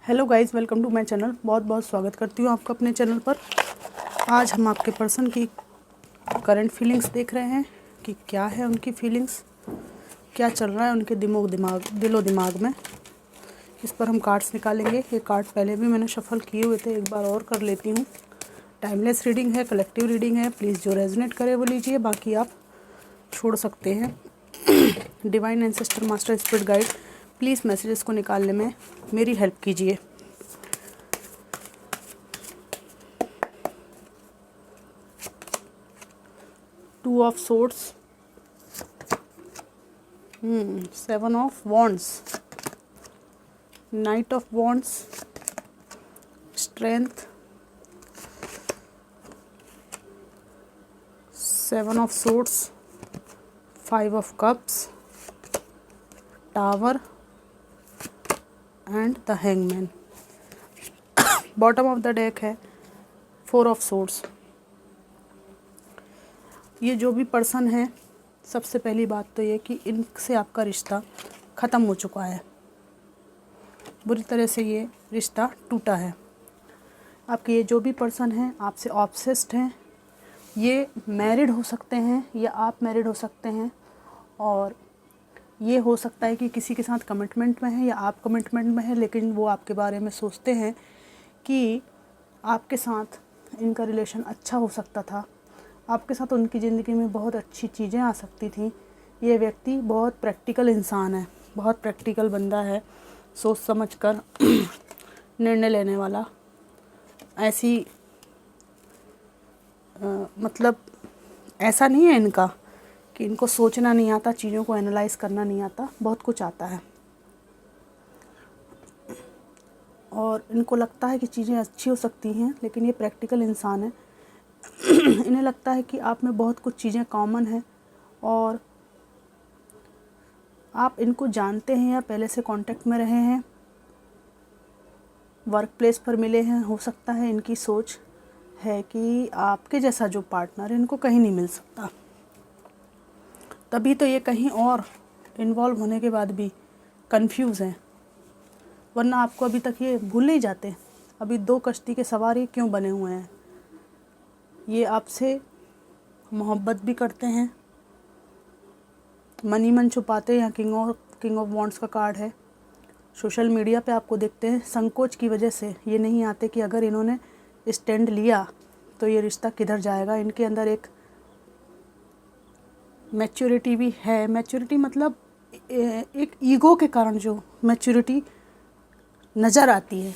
Hello guys, welcome to my channel. बहुत बहुत स्वागत करती हूँ आपका अपने चैनल पर। आज हम आपके पर्सन की करंट फीलिंग्स देख रहे हैं कि क्या है उनकी फीलिंग्स, क्या चल रहा है उनके दिलो दिमाग में। इस पर हम कार्ड्स निकालेंगे। ये कार्ड पहले भी मैंने शफल किए हुए थे, एक बार और कर लेती हूँ। टाइमलेस रीडिंग है, कलेक्टिव रीडिंग है। प्लीज़ जो रेजोनेट करे वो लीजिए, बाकी आप छोड़ सकते हैं। Divine ancestor, master, spirit guide, please messages को निकालने में मेरी हेल्प कीजिए। Two of swords, 7 of wands, night of wands, strength, 7 of swords, 5 of cups, tower and the hangman. Bottom of the deck है 4 ऑफ सोर्ड्स। ये जो भी person है, सबसे पहली बात तो ये कि इनसे आपका रिश्ता ख़त्म हो चुका है। बुरी तरह से ये रिश्ता टूटा है। आपके ये जो भी पर्सन हैं आपसे ऑब्सेस्ड हैं। ये मैरिड हो सकते हैं या आप मैरिड हो सकते हैं, और ये हो सकता है कि किसी के साथ कमिटमेंट में है या आप कमिटमेंट में है, लेकिन वो आपके बारे में सोचते हैं कि आपके साथ इनका रिलेशन अच्छा हो सकता था, आपके साथ उनकी ज़िंदगी में बहुत अच्छी चीज़ें आ सकती थी। ये व्यक्ति बहुत प्रैक्टिकल इंसान है, बहुत प्रैक्टिकल बंदा है, सोच समझ कर निर्णय लेने वाला। ऐसी मतलब ऐसा नहीं है इनका कि इनको सोचना नहीं आता, चीज़ों को एनालाइज करना नहीं आता, बहुत कुछ आता है। और इनको लगता है कि चीज़ें अच्छी हो सकती हैं, लेकिन ये प्रैक्टिकल इंसान है। इन्हें लगता है कि आप में बहुत कुछ चीज़ें कॉमन हैं, और आप इनको जानते हैं या पहले से कांटेक्ट में रहे हैं, वर्क प्लेस पर मिले हैं। हो सकता है इनकी सोच है कि आपके जैसा जो पार्टनर है इनको कहीं नहीं मिल सकता, तभी तो ये कहीं और इन्वॉल्व होने के बाद भी कंफ्यूज हैं, वरना आपको अभी तक ये भूल नहीं जाते। अभी 2 कश्ती के सवार ये क्यों बने हुए हैं? ये आपसे मोहब्बत भी करते हैं, मन ही मन छुपाते हैं। किंग ऑफ वॉन्ड्स का कार्ड है। सोशल मीडिया पे आपको देखते हैं, संकोच की वजह से ये नहीं आते कि अगर इन्होंने स्टैंड लिया तो ये रिश्ता किधर जाएगा। इनके अंदर एक मैच्योरिटी भी है। मैच्योरिटी मतलब एक ईगो के कारण जो मैच्योरिटी नज़र आती है।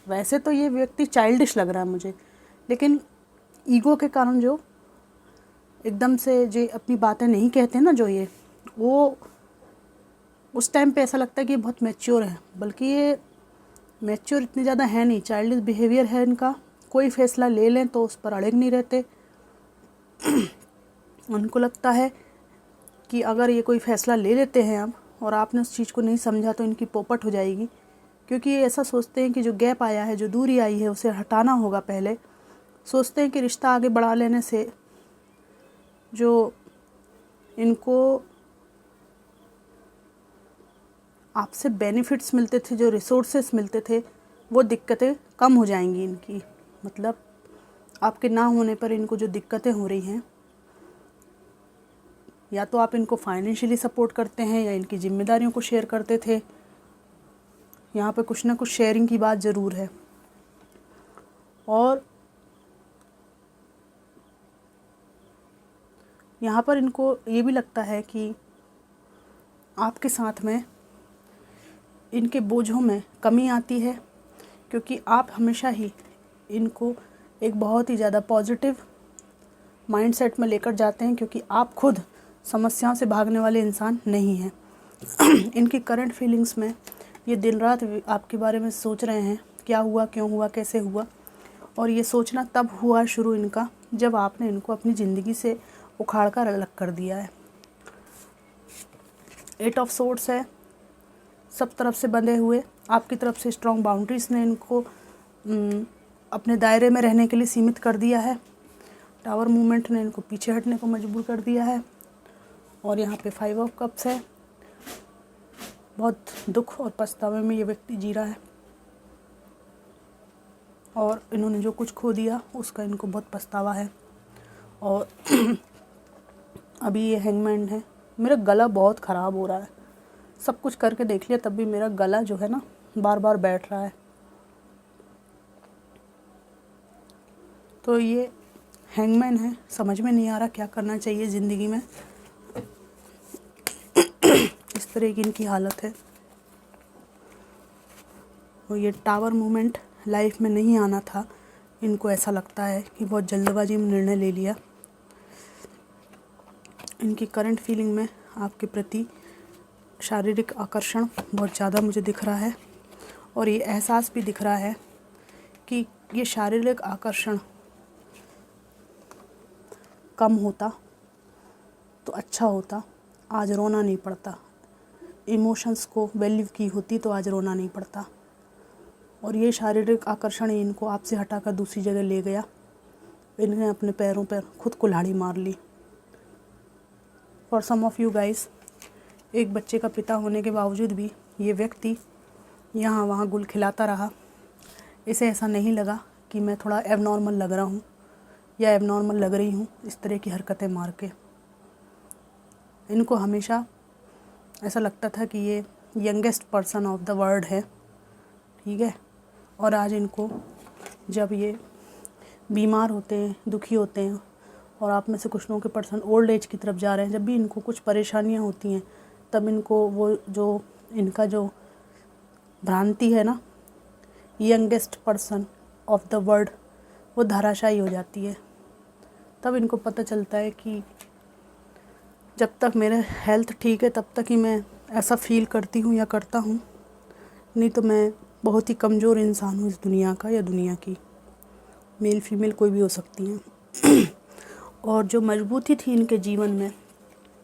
वैसे तो ये व्यक्ति चाइल्डिश लग रहा है मुझे, लेकिन ईगो के कारण जो एकदम से जो अपनी बातें नहीं कहते ना, जो ये वो उस टाइम पे ऐसा लगता है कि ये बहुत मैच्योर है, बल्कि ये मैच्योर इतने ज़्यादा है नहीं। चाइल्डिश बिहेवियर है इनका। कोई फैसला ले लें तो उस पर अड़े नहीं रहते। उनको लगता है कि अगर ये कोई फ़ैसला ले लेते हैं अब, और आपने उस चीज़ को नहीं समझा, तो इनकी पोपट हो जाएगी। क्योंकि ये ऐसा सोचते हैं कि जो गैप आया है, जो दूरी आई है, उसे हटाना होगा पहले। सोचते हैं कि रिश्ता आगे बढ़ा लेने से जो इनको आपसे बेनिफिट्स मिलते थे, जो रिसोर्सेस मिलते थे, वो दिक्कतें कम हो जाएंगी इनकी। मतलब आपके ना होने पर इनको जो दिक्कतें हो रही हैं, या तो आप इनको फाइनेंशियली सपोर्ट करते हैं या इनकी जिम्मेदारियों को शेयर करते थे। यहाँ पे कुछ ना कुछ शेयरिंग की बात ज़रूर है। और यहाँ पर इनको ये भी लगता है कि आपके साथ में इनके बोझों में कमी आती है, क्योंकि आप हमेशा ही इनको एक बहुत ही ज़्यादा पॉजिटिव माइंडसेट में लेकर जाते हैं, क्योंकि आप खुद समस्याओं से भागने वाले इंसान नहीं हैं। इनकी करंट फीलिंग्स में ये दिन रात आपके बारे में सोच रहे हैं, क्या हुआ, क्यों हुआ, कैसे हुआ। और ये सोचना तब हुआ शुरू इनका जब आपने इनको अपनी ज़िंदगी से उखाड़ कर अलग कर दिया है। 8 ऑफ सोर्ड्स है, सब तरफ से बंधे हुए। आपकी तरफ से स्ट्रॉन्ग बाउंड्रीज ने इनको अपने दायरे में रहने के लिए सीमित कर दिया है। टावर मूवमेंट ने इनको पीछे हटने को मजबूर कर दिया है। और यहाँ पे 5 ऑफ कप्स है। बहुत दुख और पछतावे में ये व्यक्ति जी रहा है। और इन्होंने जो कुछ खो दिया उसका इनको बहुत पछतावा है। और अभी ये हैंगमैन है। मेरा गला बहुत ख़राब हो रहा है, सब कुछ करके देख लिया तब भी मेरा गला जो है ना बार बार बैठ रहा है। तो ये हैंगमैन है, समझ में नहीं आ रहा क्या करना चाहिए ज़िंदगी में। इस तरह की इनकी हालत है। और ये टावर मूवमेंट लाइफ में नहीं आना था, इनको ऐसा लगता है कि बहुत जल्दबाजी में निर्णय ले लिया। इनकी करंट फीलिंग में आपके प्रति शारीरिक आकर्षण बहुत ज़्यादा मुझे दिख रहा है। और ये एहसास भी दिख रहा है कि ये शारीरिक आकर्षण कम होता तो अच्छा होता, आज रोना नहीं पड़ता। इमोशंस को वैल्यू की होती तो आज रोना नहीं पड़ता। और ये शारीरिक आकर्षण इनको आपसे हटाकर दूसरी जगह ले गया। इन्हें अपने पैरों पर खुद कुल्हाड़ी मार ली। For some of you guys, एक बच्चे का पिता होने के बावजूद भी ये व्यक्ति यहाँ वहाँ गुल खिलाता रहा। इसे ऐसा नहीं लगा कि मैं थोड़ा एबनॉर्मल लग रहा हूँ या एबनॉर्मल लग रही हूँ इस तरह की हरकतें मार के। इनको हमेशा ऐसा लगता था कि ये youngest person of the world है, ठीक है। और आज इनको जब ये बीमार होते हैं, दुखी होते हैं, और आप में से कुछ लोगों के पर्सन ओल्ड एज की तरफ जा रहे हैं, जब भी इनको कुछ परेशानियां होती हैं तब इनको वो जो इनका जो भ्रांति है ना youngest person of the world वो धराशायी हो जाती है। तब इनको पता चलता है कि जब तक मेरे हेल्थ ठीक है तब तक ही मैं ऐसा फील करती हूँ या करता हूँ, नहीं तो मैं बहुत ही कमज़ोर इंसान हूँ इस दुनिया का या दुनिया की। मेल फीमेल कोई भी हो सकती हैं। और जो मजबूती थी इनके जीवन में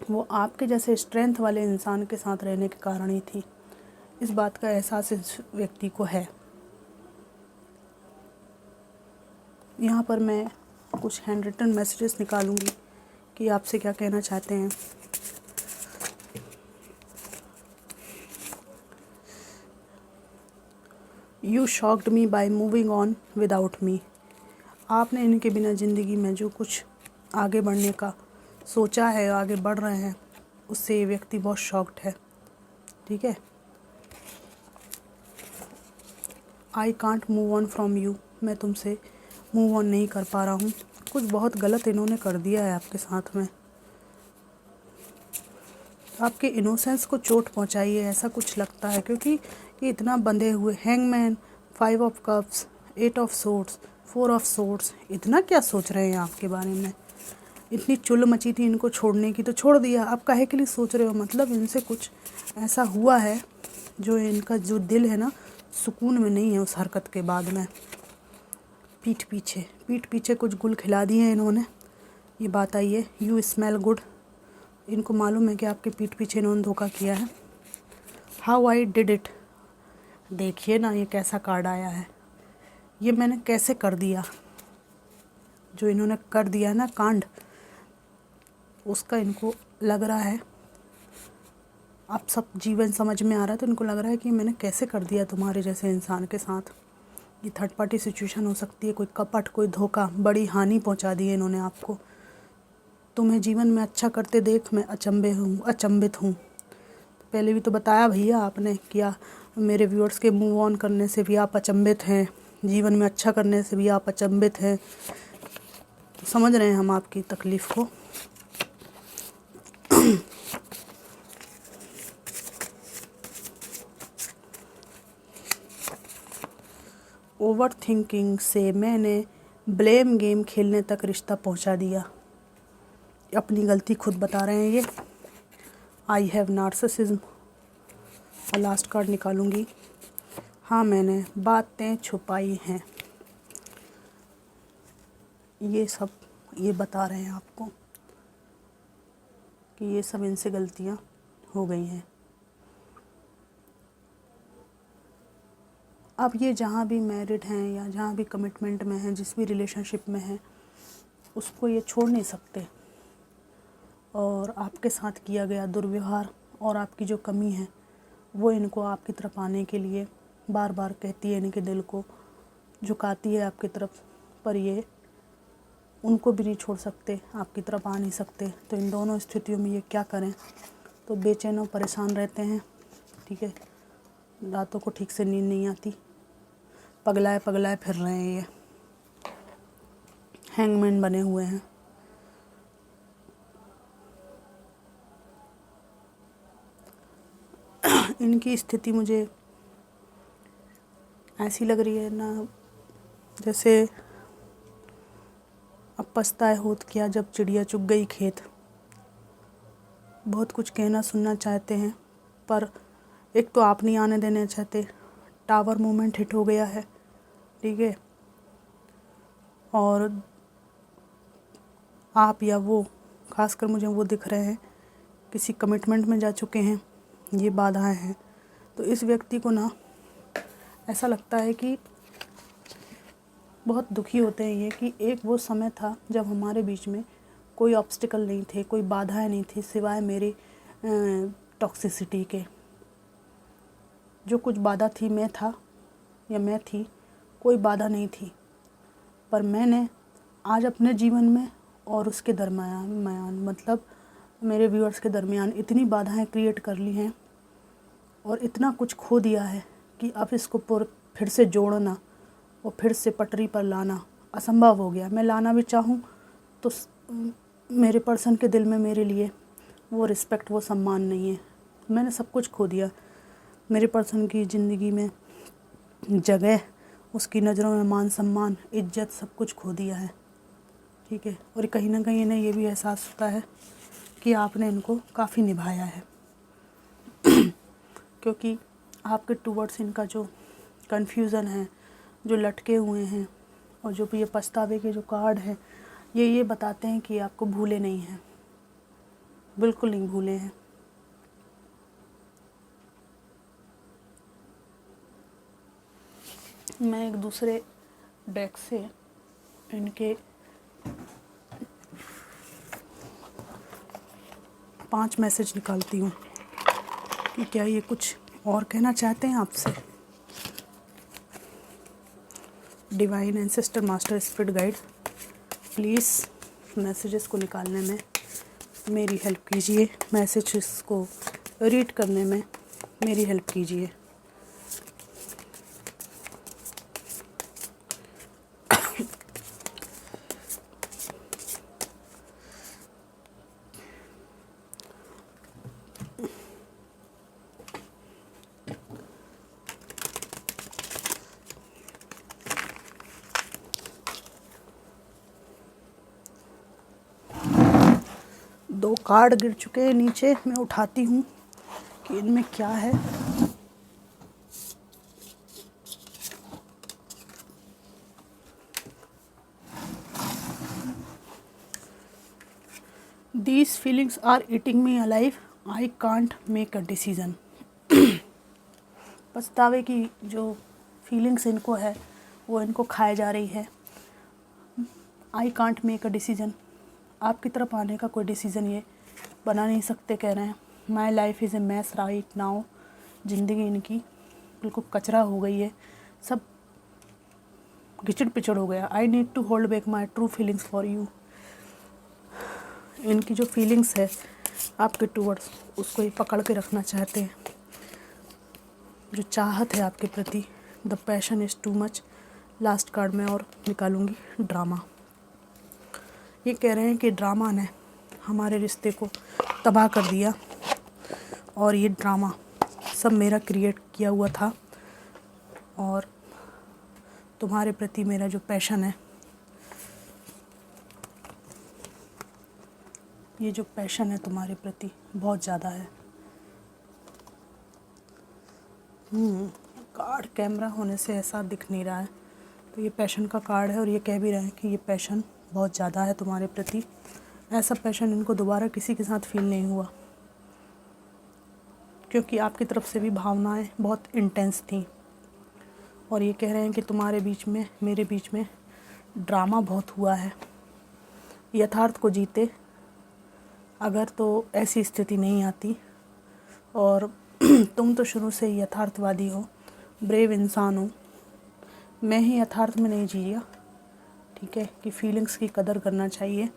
वो आपके जैसे स्ट्रेंथ वाले इंसान के साथ रहने के कारण ही थी। इस बात का एहसास इस व्यक्ति को है। यहाँ पर मैं कुछ हैंड रिटन मैसेजेस निकालूंगी कि आपसे क्या कहना चाहते हैं। You shocked me by moving on without me. आपने इनके बिना ज़िंदगी में जो कुछ आगे बढ़ने का सोचा है, आगे बढ़ रहे हैं, उससे ये व्यक्ति बहुत शॉक्ड है, ठीक है। I can't move on from you. मैं तुमसे मूव ऑन नहीं कर पा रहा हूँ। कुछ बहुत गलत इन्होंने कर दिया है आपके साथ में। आपके इनोसेंस को चोट पहुँचाई है ऐसा कुछ लगता है, क्योंकि ये इतना बंधे हुए। Hangman, 5 of cups, 8 of swords, 4 of swords, इतना क्या सोच रहे हैं आपके बारे में। इतनी चुल मची थी इनको छोड़ने की तो छोड़ दिया, अब काहे के लिए सोच रहे हो। मतलब इनसे कुछ ऐसा हुआ है जो इनका जो दिल है ना सुकून में नहीं है उस हरकत के बाद में। पीठ पीछे कुछ गुल खिला दिए हैं इन्होंने, ये बात आई है। You smell good. इनको मालूम है कि आपके पीठ पीछे इन्होंने धोखा किया है। How I did it. देखिए ना ये कैसा कार्ड आया है, ये मैंने कैसे कर दिया। जो इन्होंने कर दिया है ना कांड, उसका इनको लग रहा है, आप सब जीवन समझ में आ रहा है तो इनको लग रहा है कि मैंने कैसे कर दिया तुम्हारे जैसे इंसान के साथ। ये थर्ड पार्टी सिचुएशन हो सकती है, कोई कपट, कोई धोखा, बड़ी हानि पहुंचा दी है इन्होंने आपको। तुम्हें जीवन में अच्छा करते देख मैं अचंभित हूँ। पहले भी तो बताया भैया आपने क्या, मेरे व्यूअर्स के मूव ऑन करने से भी आप अचंभित हैं, जीवन में अच्छा करने से भी आप अचंभित हैं। समझ रहे हैं हम आपकी तकलीफ़ को। ओवर थिंकिंग से मैंने ब्लेम गेम खेलने तक रिश्ता पहुंचा दिया। अपनी गलती खुद बता रहे हैं ये। I have narcissism. और लास्ट कार्ड निकालूंगी। हाँ मैंने बातें छुपाई हैं। ये सब ये बता रहे हैं आपको कि ये सब इनसे गलतियाँ हो गई हैं। अब ये जहाँ भी मैरिड हैं या जहाँ भी कमिटमेंट में हैं, जिस भी रिलेशनशिप में हैं, उसको ये छोड़ नहीं सकते। और आपके साथ किया गया दुर्व्यवहार और आपकी जो कमी है वो इनको आपकी तरफ आने के लिए बार बार कहती है इनके दिल को झुकाती है आपकी तरफ, पर ये उनको भी नहीं छोड़ सकते, आपकी तरफ आ नहीं सकते। तो इन दोनों स्थितियों में ये क्या करें? तो बेचैन और परेशान रहते हैं, ठीक है। रातों को ठीक से नींद नहीं आती, पगलाए पगलाए फिर रहे हैं, ये हैंगमैन बने हुए हैं। इनकी स्थिति मुझे ऐसी लग रही है ना, जैसे अब पछताए होत क्या जब चिड़िया चुग गई खेत। बहुत कुछ कहना सुनना चाहते हैं, पर एक तो आप नहीं आने देना चाहते, टावर मूवमेंट हिट हो गया है, ठीक है। और आप या वो, खासकर मुझे वो दिख रहे हैं, किसी कमिटमेंट में जा चुके हैं, ये बाधाएं हैं। तो इस व्यक्ति को ना ऐसा लगता है कि बहुत दुखी होते हैं ये, कि एक वो समय था जब हमारे बीच में कोई ऑब्स्टिकल नहीं थे, कोई बाधाएं नहीं थी, सिवाय मेरी टॉक्सिसिटी के। जो कुछ बाधा थी, मैं था या मैं थी, कोई बाधा नहीं थी। पर मैंने आज अपने जीवन में और उसके दरमियान, मतलब मेरे व्यूअर्स के दरमियान इतनी बाधाएं क्रिएट कर ली हैं और इतना कुछ खो दिया है कि अब इसको फिर से जोड़ना और फिर से पटरी पर लाना असंभव हो गया। मैं लाना भी चाहूँ तो मेरे पर्सन के दिल में मेरे लिए वो रिस्पेक्ट, वो सम्मान नहीं है। मैंने सब कुछ खो दिया, मेरे पर्सन की ज़िंदगी में जगह, उसकी नज़रों में मान सम्मान, इज्जत, सब कुछ खो दिया है, ठीक है। और कहीं ना कहीं इन्हें ये भी एहसास होता है कि आपने इनको काफ़ी निभाया है क्योंकि आपके टूवर्ड्स इनका जो कन्फ्यूज़न है, जो लटके हुए हैं, और जो भी ये पछतावे के जो कार्ड हैं, ये बताते हैं कि आपको भूले नहीं हैं, बिल्कुल नहीं भूले हैं। मैं एक दूसरे डेक से इनके 5 मैसेज निकालती हूँ कि क्या ये कुछ और कहना चाहते हैं आपसे। Divine ancestor master spirit guide, please messages को निकालने में मेरी हेल्प कीजिए, मैसेजेस को रीड करने में मेरी हेल्प कीजिए। दो कार्ड गिर चुके हैं नीचे, मैं उठाती हूँ कि इनमें क्या है। These feelings are eating me alive. I can't make a decision. पछतावे की जो फीलिंग्स इनको है वो इनको खाए जा रही है। I can't make a decision. आपकी तरफ आने का कोई डिसीज़न ये बना नहीं सकते, कह रहे हैं। My life is a mess right now. ज़िंदगी इनकी बिल्कुल कचरा हो गई है, सब घिचड़ पिचड़ हो गया। I need to hold back my true feelings for you. इनकी जो फीलिंग्स है आपके टूवर्ड्स, उसको ये पकड़ के रखना चाहते हैं। जो चाहत है आपके प्रति, the passion is too much. Last card में और निकालूंगी ड्रामा। ये कह रहे हैं कि ड्रामा ने हमारे रिश्ते को तबाह कर दिया और ये ड्रामा सब मेरा क्रिएट किया हुआ था, और तुम्हारे प्रति मेरा जो पैशन है, ये जो पैशन है तुम्हारे प्रति बहुत ज़्यादा है। कार्ड कैमरा होने से ऐसा दिख नहीं रहा है, तो ये पैशन का कार्ड है और ये कह भी रहे हैं कि ये पैशन बहुत ज़्यादा है तुम्हारे प्रति। ऐसा पैशन इनको दोबारा किसी के साथ फील नहीं हुआ, क्योंकि आपकी तरफ से भी भावनाएं बहुत इंटेंस थी। और ये कह रहे हैं कि तुम्हारे बीच में, मेरे बीच में ड्रामा बहुत हुआ है। यथार्थ को जीते अगर तो ऐसी स्थिति नहीं आती, और तुम तो शुरू से ही यथार्थवादी हो, ब्रेव इंसान हो, मैं ही यथार्थ में नहीं जिया, ठीक है, कि फीलिंग्स की कदर करना चाहिए,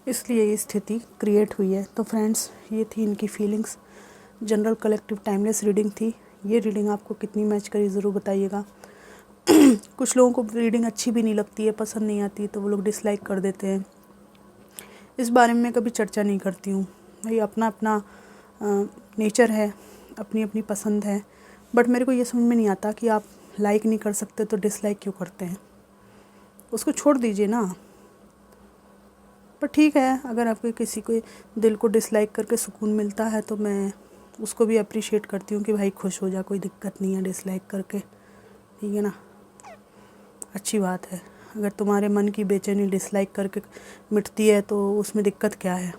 इसलिए ये स्थिति क्रिएट हुई है। तो फ्रेंड्स, ये थी इनकी feelings. General collective timeless reading थी। ये रीडिंग आपको कितनी मैच करी ज़रूर बताइएगा। कुछ लोगों को रीडिंग अच्छी भी नहीं लगती है, पसंद नहीं आती, तो वो लोग डिसलाइक कर देते हैं। इस बारे में मैं कभी चर्चा नहीं करती हूँ भाई, अपना अपना नेचर है, अपनी अपनी पसंद है। बट मेरे को ये समझ में नहीं आता कि आप लाइक नहीं कर सकते तो डिसलाइक क्यों करते हैं, उसको छोड़ दीजिए ना। पर ठीक है, अगर आपके किसी को दिल को डिसलाइक करके सुकून मिलता है तो मैं उसको भी अप्रिशिएट करती हूँ कि भाई खुश हो जा, कोई दिक्कत नहीं है डिसलाइक करके, ठीक है ना, अच्छी बात है। अगर तुम्हारे मन की बेचैनी डिसलाइक करके मिटती है तो उसमें दिक्कत क्या है,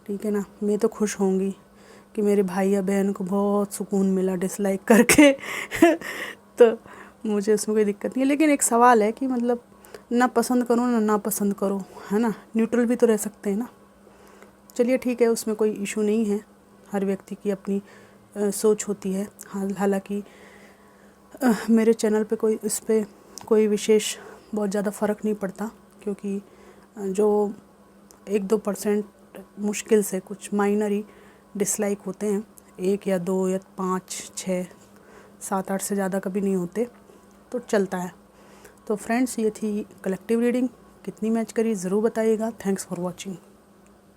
ठीक है ना। मैं तो खुश होंगी कि मेरे भाई या बहन को बहुत सुकून मिला डिसलाइक करके तो मुझे उसमें कोई दिक्कत नहीं है। लेकिन एक सवाल है कि मतलब ना पसंद करो ना नापसंद करो, है ना, न्यूट्रल भी तो रह सकते हैं ना। चलिए ठीक है, उसमें कोई इशू नहीं है, हर व्यक्ति की अपनी सोच होती है। हालांकि मेरे चैनल पे इस पे कोई विशेष बहुत ज़्यादा फ़र्क नहीं पड़ता, क्योंकि जो 1-2% मुश्किल से कुछ माइनर ही डिसलाइक होते हैं, 1 या 2 या 5, 6, 7, 8 से ज़्यादा कभी नहीं होते, तो चलता है। तो फ्रेंड्स, ये थी कलेक्टिव रीडिंग, कितनी मैच करी ज़रूर बताइएगा। Thanks for watching.